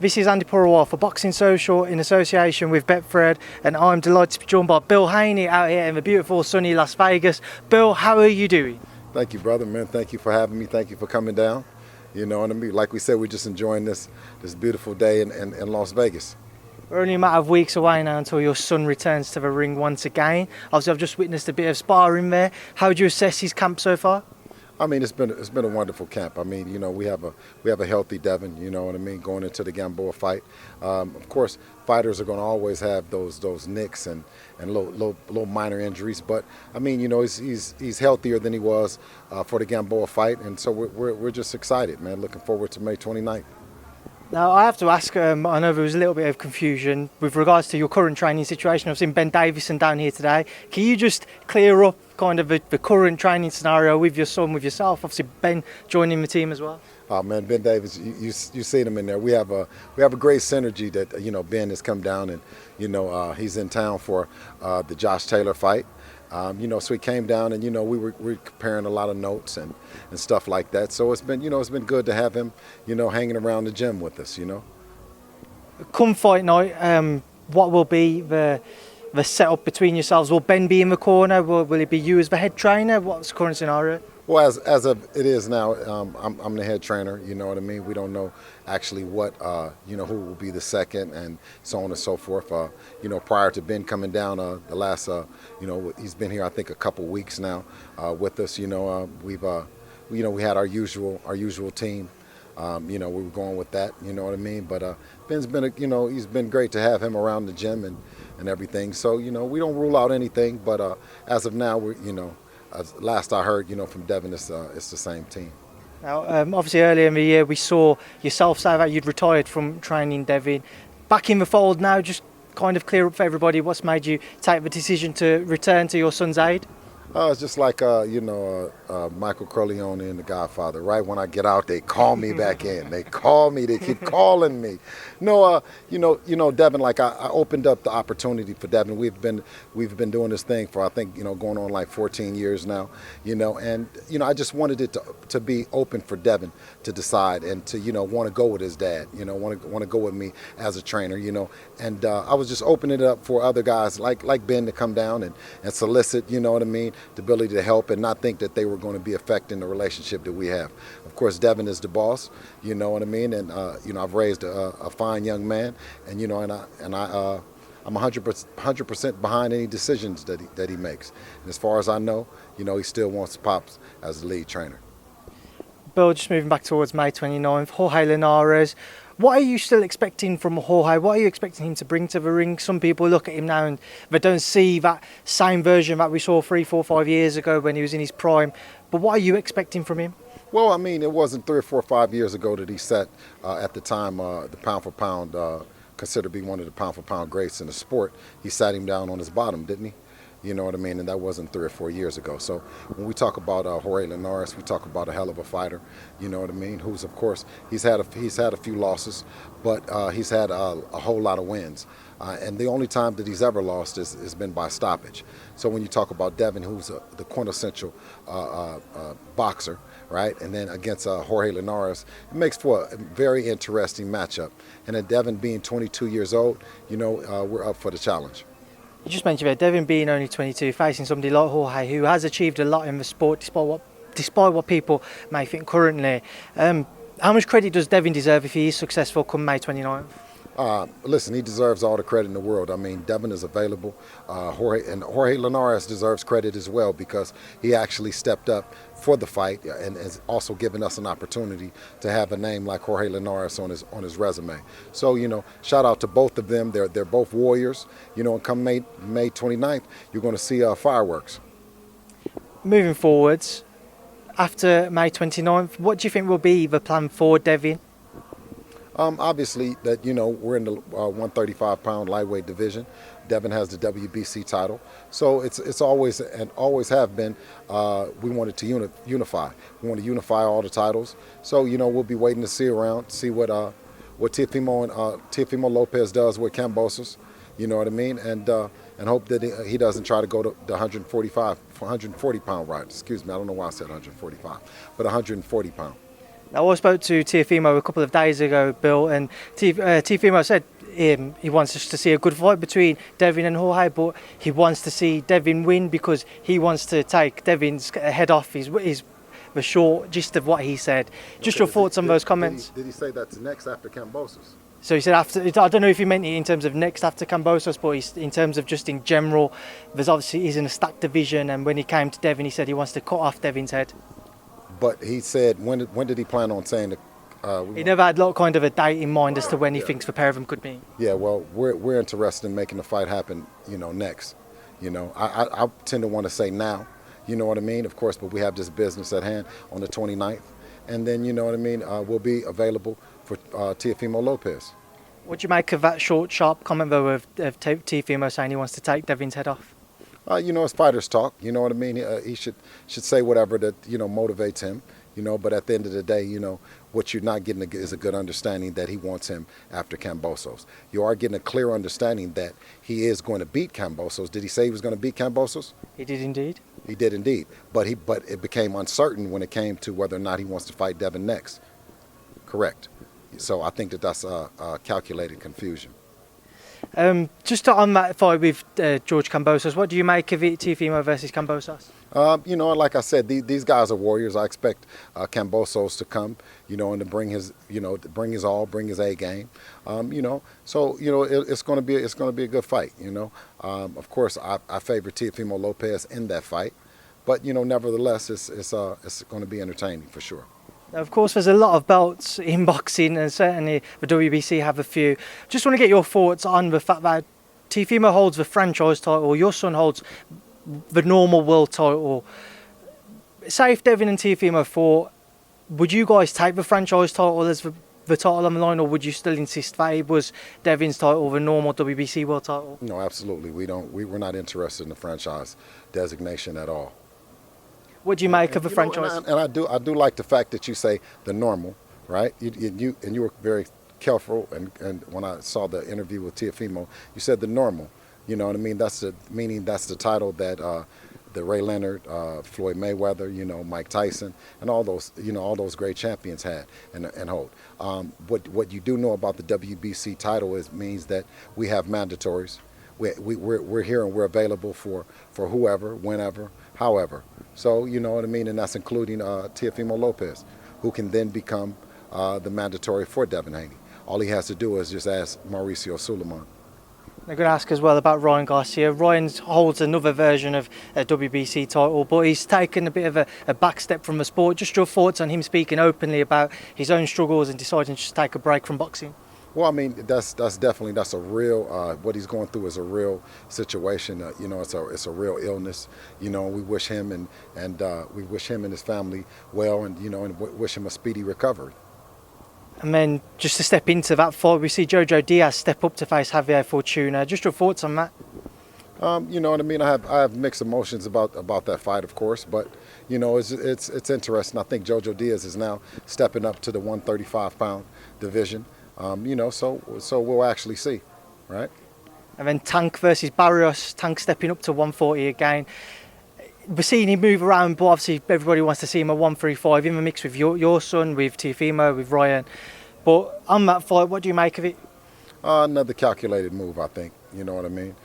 This is Andi Purewal for Boxing Social in association with Betfred, and I'm delighted to be joined by Bill Haney out here in the beautiful sunny Las Vegas. Bill, how are you doing? Thank you, brother, man. Thank you for having me. Thank you for coming down. You know what I mean? Like we said, we're just enjoying this beautiful day in Las Vegas. We're only a matter of weeks away now until your son returns to the ring once again. Obviously, I've just witnessed a bit of sparring there. How would you assess his camp so far? I mean, it's been a wonderful camp. I mean, you know, we have a healthy Devin. You know what I mean, going into the Gamboa fight. Of course, fighters are going to always have those nicks and little minor injuries. But I mean, you know, he's healthier than he was for the Gamboa fight, and so we're just excited, man. Looking forward to May 29th. Now, I have to ask, I know there was a little bit of confusion with regards to your current training situation. I've seen Ben Davison down here today. Can you just clear up kind of the current training scenario with your son, with yourself? Obviously, Ben joining the team as well. Oh man, Ben Davis, you seen him in there. We have a great synergy that, you know, Ben has come down and, you know, he's in town for the Josh Taylor fight. You know, so he came down and, you know, we're comparing a lot of notes and stuff like that. So it's been good to have him, you know, hanging around the gym with us, you know. Come fight night, what will be the setup between yourselves? Will Ben be in the corner? Will it be you as the head trainer? What's the current scenario? Well, as of it is now, I'm the head trainer. You know what I mean. We don't know actually what you know, who will be the second and so on and so forth. You know, prior to Ben coming down, the last you know, he's been here I think a couple weeks now with us. You know, we had our usual team. You know, we were going with that. You know what I mean. But Ben's been he's been great to have him around the gym and everything. So you know, we don't rule out anything. But as of now, last I heard, you know, from Devin, it's the same team. Now, obviously earlier in the year we saw yourself say that you'd retired from training Devin. Back in the fold now, just kind of clear up for everybody what's made you take the decision to return to your son's aid? It's just like, you know, Michael Corleone in The Godfather. Right when I get out, they call me back in. They call me. They keep calling me. No, you know, Devin. Like I opened up the opportunity for Devin. We've been doing this thing for I think, you know, going on like 14 years now. You know, and you know, I just wanted it to be open for Devin to decide and to, you know, want to go with his dad. You know, want to go with me as a trainer. You know, and I was just opening it up for other guys like Ben to come down and solicit. You know what I mean? The ability to help and not think that they were going to be affecting the relationship that we have. Of course, Devin is the boss, you know what I mean, and you know, I've raised a fine young man, and you know, and I'm 100% behind any decisions that he makes. And as far as I know, you know, he still wants Pops as the lead trainer. Bill, just moving back towards May 29th, Jorge Linares. What are you still expecting from Jorge? What are you expecting him to bring to the ring? Some people look at him now and they don't see that same version that we saw 3, 4, 5 years ago when he was in his prime. But what are you expecting from him? Well, I mean, it wasn't 3 or 4 or 5 years ago that he set, at the time, the pound for pound, considered to be one of the pound for pound greats in the sport. He sat him down on his bottom, didn't he? You know what I mean? And that wasn't 3 or 4 years ago. So when we talk about Jorge Linares, we talk about a hell of a fighter. You know what I mean? Who's, of course, he's had a few losses, but he's had a whole lot of wins. And the only time that he's ever lost has been by stoppage. So when you talk about Devin, who's the quintessential boxer, right? And then against Jorge Linares, it makes for a very interesting matchup. And then Devin being 22 years old, you know, we're up for the challenge. You just mentioned about Devin being only 22, facing somebody like Jorge who has achieved a lot in the sport despite what people may think currently. How much credit does Devin deserve if he is successful come May 29th? Listen, he deserves all the credit in the world. I mean, Devin is available. Jorge Linares deserves credit as well because he actually stepped up for the fight and has also given us an opportunity to have a name like Jorge Linares on his resume. So, you know, shout out to both of them. They're both warriors. You know, and come May 29th, you're going to see fireworks. Moving forwards, after May 29th, what do you think will be the plan for Devin? Obviously, that, you know, we're in the 135-pound lightweight division. Devin has the WBC title, so it's always and always have been. We wanted to unify. We want to unify all the titles. So, you know, we'll be waiting to see what Teofimo Lopez does with Kambosos. You know what I mean? And and hope that he doesn't try to go to the 140 pound right. Excuse me, I don't know why I said 145, but 140 pound. Now, I spoke to Teofimo a couple of days ago, Bill, and Teofimo said he wants us to see a good fight between Devin and Jorge, but he wants to see Devin win because he wants to take Devin's head off. Is the short gist of what he said. Just your thoughts on those comments. Did he say that's next after Kambosos? So he said after. I don't know if he meant it in terms of next after Kambosos, but in terms of just in general. There's obviously he's in a stacked division, and when he came to Devin, he said he wants to cut off Devin's head. But he said when did he plan on saying that? He never had kind of a date in mind as to when he thinks the pair of them could meet. Yeah, well, we're interested in making the fight happen, next. I tend to want to say now, you know what I mean? Of course, but we have this business at hand on the 29th. And then, you know what I mean, we'll be available for Teofimo Lopez. What do you make of that short, sharp comment, though, of Teofimo saying he wants to take Devin's head off? It's fighters talk, you know what I mean? He should say whatever that, motivates him, but at the end of the day, what you're not getting is a good understanding that he wants him after Kambosos. You are getting a clear understanding that he is going to beat Kambosos. Did he say he was going to beat Kambosos? He did indeed. He did indeed. But it became uncertain when it came to whether or not he wants to fight Devin next. Correct. So I think that's a calculated confusion. Just on that fight with George Kambosos, what do you make of it, Teofimo versus Kambosos? Like I said, these guys are warriors. I expect Kambosos to come, and to bring his, bring his all, bring his A game. So it's going to be a good fight. Of course, I favor Teofimo Lopez in that fight, but nevertheless, it's going to be entertaining for sure. Of course, there's a lot of belts in boxing, and certainly the WBC have a few. Just want to get your thoughts on the fact that Teofimo holds the franchise title, your son holds the normal world title. Say if Devin and Teofimo fought, would you guys take the franchise title as the title on the line, or would you still insist that it was Devin's title, the normal WBC world title? No, absolutely. We're not interested in the franchise designation at all. What do you make of the franchise? And I do like the fact that you say the normal, right? You were very careful, and when I saw the interview with Teofimo, you said the normal. You know what I mean? That's the title that the Ray Leonard, Floyd Mayweather, Mike Tyson, and all those great champions had and hold. What you do know about the WBC title means that we have mandatories. We're here and we're available for whoever, whenever, however. So, you know what I mean? And that's including Teofimo Lopez, who can then become the mandatory for Devin Haney. All he has to do is just ask Mauricio Suleiman. I'm going to ask as well about Ryan Garcia. Ryan holds another version of a WBC title, but he's taken a bit of a back step from the sport. Just your thoughts on him speaking openly about his own struggles and deciding to just take a break from boxing? Well, I mean, that's a real, what he's going through is a real situation. It's a real illness. We wish him and we wish him and his family well, and and wish him a speedy recovery. And then just to step into that fight, we see Jojo Diaz step up to face Javier Fortuna. Just your thoughts on that? You know what I mean? I have mixed emotions about that fight, of course, but it's interesting. I think Jojo Diaz is now stepping up to the 135-pound division. So we'll actually see, right? And then Tank versus Barrios. Tank stepping up to 140 again. We're seeing him move around, but obviously everybody wants to see him at 135 in the mix with your son, with Teofimo, with Ryan. But on that fight, what do you make of it? Another calculated move, I think. You know what I mean?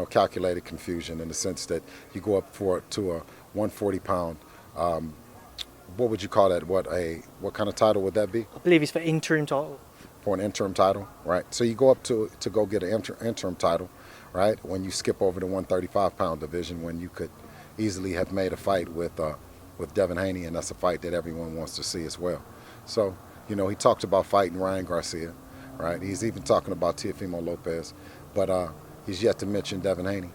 Calculated confusion in the sense that you go up to a 140-pound. What would you call that? What kind of title would that be? I believe it's for interim title. For an interim title, right? So you go up to go get an interim title, right? When you skip over the 135-pound division, when you could easily have made a fight with Devin Haney, and that's a fight that everyone wants to see as well. So, he talked about fighting Ryan Garcia, right? He's even talking about Teofimo Lopez, but he's yet to mention Devin Haney.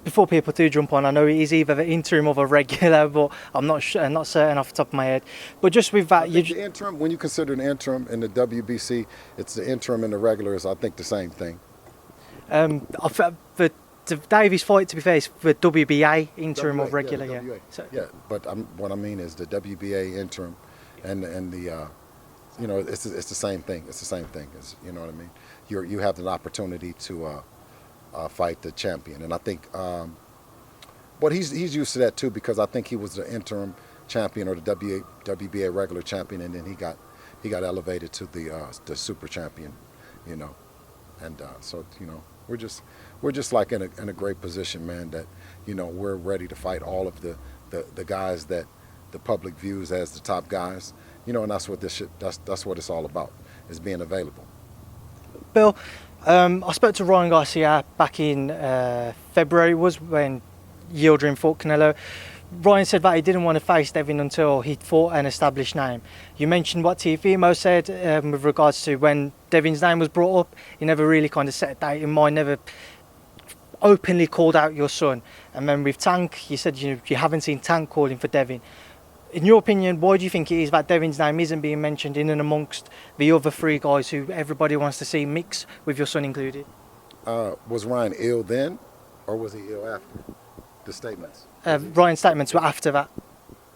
Before people do jump on, I know he's either the interim or the regular, but I'm not certain off the top of my head. But just with that, the interim, when you consider an interim in the WBC, it's the interim and the regular is, I think, the same thing. The Davies fight, to be fair, is the WBA interim or regular, yeah. So, yeah, but what I mean is the WBA interim, and the, it's the same thing. It's the same thing. You know what I mean? You have an opportunity to fight the champion. And I think, but he's used to that too, because I think he was the interim champion or the WBA regular champion, and then he got elevated to the super champion, you know. And so, you know, we're just like in a great position, man, that, you know, we're ready to fight all of the guys that the public views as the top guys, you know, and that's what that's what it's all about, is being available. Bill, I spoke to Ryan Garcia back in February, was when Yildirim fought Canelo. Ryan said that he didn't want to face Devin until he'd fought an established name. You mentioned what Teofimo said with regards to when Devin's name was brought up. He never really kind of set a date in mind, never openly called out your son. And then with Tank, you said you haven't seen Tank calling for Devin. In your opinion, why do you think it is that Devin's name isn't being mentioned in and amongst the other three guys who everybody wants to see mix, with your son included? Was Ryan ill then, or was he ill after the statements? Ryan's statements were after that.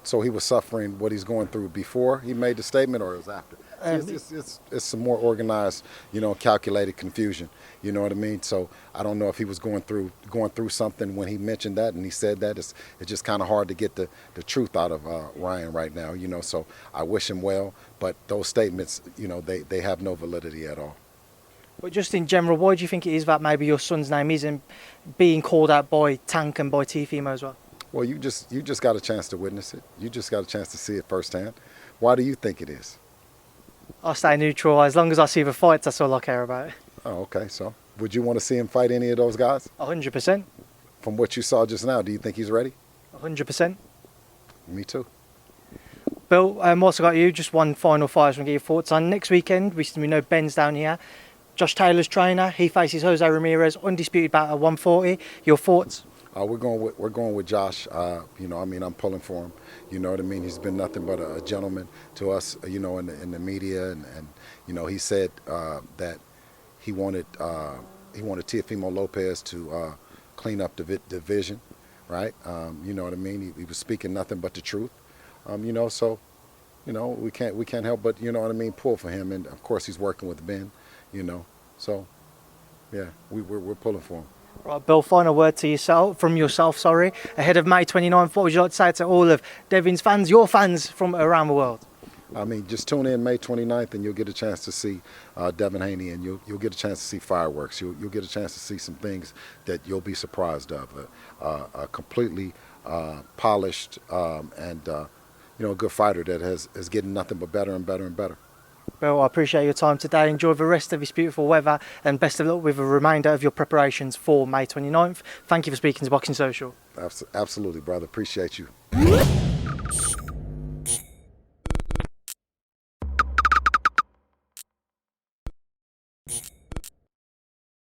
So he was suffering what he's going through before he made the statement, or it was after? It's some more organized, you know, calculated confusion. You know what I mean? So I don't know if he was going through something when he mentioned that and he said that. It's just kind of hard to get the truth out of Ryan right now, you know. So I wish him well, but those statements, you know, they have no validity at all. But just in general, why do you think it is that maybe your son's name isn't being called out by Tank and by Teofimo as well? Well, you just got a chance to witness it. You just got a chance to see it firsthand. Why do you think it is? I'll stay neutral. As long as I see the fights, that's all I care about. Oh, okay. So would you want to see him fight any of those guys? 100%. From what you saw just now, do you think he's ready? 100%. Me too. Bill, also got you, just one final fight I just want to get your thoughts on. Next weekend, we know Ben's down here. Josh Taylor's trainer, he faces Jose Ramirez, undisputed battle at 140. Your thoughts? We're going with Josh. You know, I mean, I'm pulling for him. You know what I mean? He's been nothing but a gentleman to us, you know, in the media, and you know, he said that he wanted Teofimo Lopez to clean up the division, right? You know what I mean? He was speaking nothing but the truth. You know, so, you know, we can't help but, you know what I mean, pull for him, and of course he's working with Ben, you know, so yeah, we're pulling for him. Right, Bill, final word to yourself, ahead of May 29th. What would you like to say to all of Devin's fans, your fans from around the world? I mean, just tune in May 29th and you'll get a chance to see Devin Haney, and you'll get a chance to see fireworks. You'll get a chance to see some things that you'll be surprised of. A completely polished and you know, a good fighter that is getting nothing but better and better and better. Bill, I appreciate your time today. Enjoy the rest of this beautiful weather and best of luck with a remainder of your preparations for May 29th. Thank you for speaking to Boxing Social. Absolutely, brother. Appreciate you.